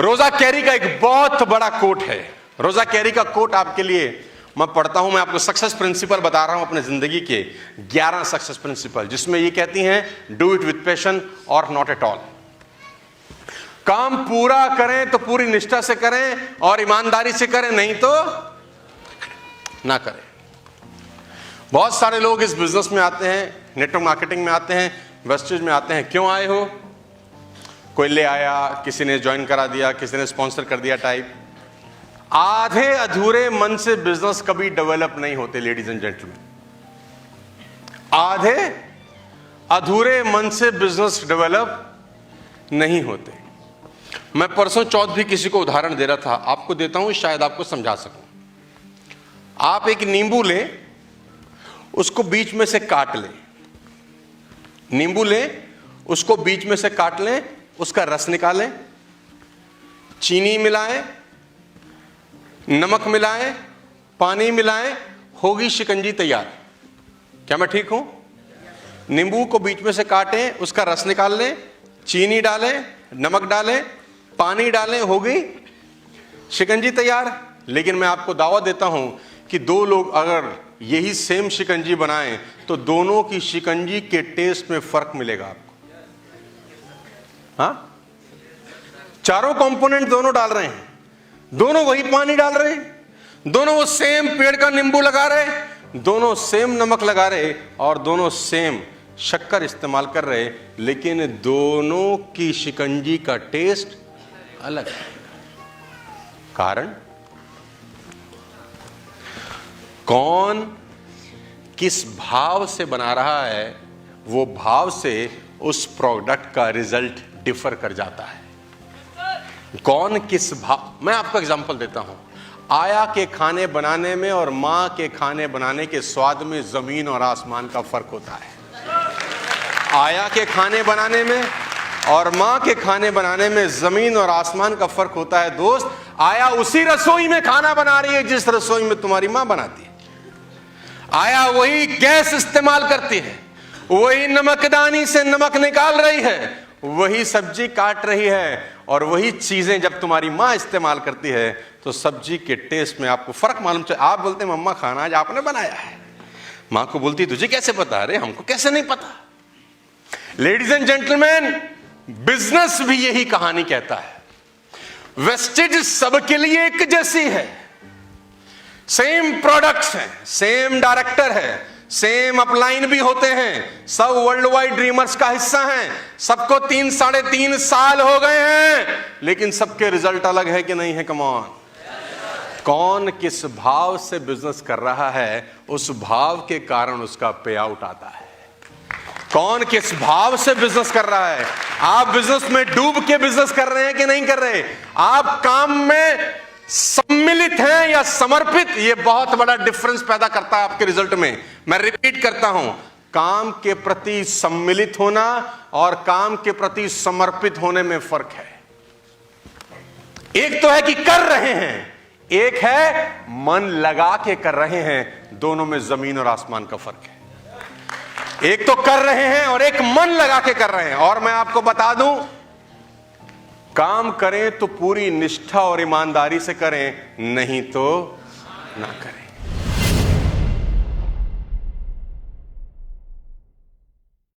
रोजा कैरी का एक बहुत बड़ा कोट है। रोजा कैरी का कोट आपके लिए मैं पढ़ता हूं। मैं आपको सक्सेस प्रिंसिपल बता रहा हूं, अपने जिंदगी के 11 सक्सेस प्रिंसिपल, जिसमें ये कहती हैं डू इट विथ पैशन और नॉट एट ऑल। काम पूरा करें तो पूरी निष्ठा से करें और ईमानदारी से करें, नहीं तो ना करें। बहुत सारे लोग इस बिजनेस में आते हैं, नेटवर्क मार्केटिंग में आते हैं, वेस्टेज में आते हैं। क्यों आए हो? कोई ले आया, किसी ने ज्वाइन करा दिया, किसी ने स्पॉन्सर कर दिया टाइप। आधे अधूरे मन से बिजनेस कभी डेवलप नहीं होते लेडीज एंड जेंटलमैन। आधे अधूरे मन से बिजनेस डेवलप नहीं होते। मैं परसों चौथ भी किसी को उदाहरण दे रहा था, आपको देता हूं, शायद आपको समझा सकूं। आप एक नींबू लें, उसको बीच में से काट लें। नींबू लें, उसको बीच में से काट लें, उसका रस निकालें, चीनी मिलाएं, नमक मिलाएं, पानी मिलाएं, होगी शिकंजी तैयार। क्या मैं ठीक हूं? नींबू को बीच में से काटें, उसका रस निकाल लें, चीनी डालें, नमक डालें, पानी डालें, होगी शिकंजी तैयार। लेकिन मैं आपको दावा देता हूं कि दो लोग अगर यही सेम शिकंजी बनाएं तो दोनों की शिकंजी के टेस्ट में फर्क मिलेगा आपको। हाँ, चारों कंपोनेंट दोनों डाल रहे हैं, दोनों वही पानी डाल रहे हैं, दोनों वो सेम पेड़ का नींबू लगा रहे हैं, दोनों सेम नमक लगा रहे और दोनों सेम शक्कर इस्तेमाल कर रहे, लेकिन दोनों की शिकंजी का टेस्ट अलग है। कारण कौन किस भाव से बना रहा है, वो भाव से उस प्रोडक्ट का रिजल्ट डिफर कर जाता है। कौन किस भाव, मैं आपको एग्जांपल देता हूं। आया के खाने बनाने में और मां के खाने बनाने के स्वाद में जमीन और आसमान का फर्क होता है। आया के खाने बनाने में और मां के खाने बनाने में जमीन और आसमान का फर्क होता है। दोस्त, आया उसी रसोई में खाना बना रही है जिस रसोई में तुम्हारी मां बनाती है। आया वही गैस इस्तेमाल करती है, वही नमकदानी से नमक निकाल रही है, वही सब्जी काट रही है, और वही चीजें जब तुम्हारी मां इस्तेमाल करती है तो सब्जी के टेस्ट में आपको फर्क मालूम चले। आप बोलते हैं मम्मा खाना आज आपने बनाया है, मां को बोलती तुझे कैसे पता? अरे हमको कैसे नहीं पता। लेडीज एंड जेंटलमैन, बिजनेस भी यही कहानी कहता है। वेस्टेज सबके लिए एक जैसी है, सेम प्रोडक्ट्स हैं, सेम डायरेक्टर है, सेम अपलाइन भी होते हैं, सब वर्ल्ड वाइड ड्रीमर्स का हिस्सा हैं, सबको 3 साढ़े 3 साल हो गए हैं, लेकिन सबके रिजल्ट अलग है कि नहीं है? Come on. कौन किस भाव से बिजनेस कर रहा है, उस भाव के कारण उसका पे आउट आता है। कौन किस भाव से बिजनेस कर रहा है। आप बिजनेस में डूब के बिजनेस कर रहे हैं कि नहीं कर रहे? आप काम में सम्मिलित हैं या समर्पित, यह बहुत बड़ा डिफरेंस पैदा करता है आपके रिजल्ट में। मैं रिपीट करता हूं, काम के प्रति सम्मिलित होना और काम के प्रति समर्पित होने में फर्क है। एक तो है कि कर रहे हैं, एक है मन लगा के कर रहे हैं। दोनों में जमीन और आसमान का फर्क है। एक तो कर रहे हैं और एक मन लगा के कर रहे हैं। और मैं आपको बता दूं, काम करें तो पूरी निष्ठा और ईमानदारी से करें, नहीं तो ना करें।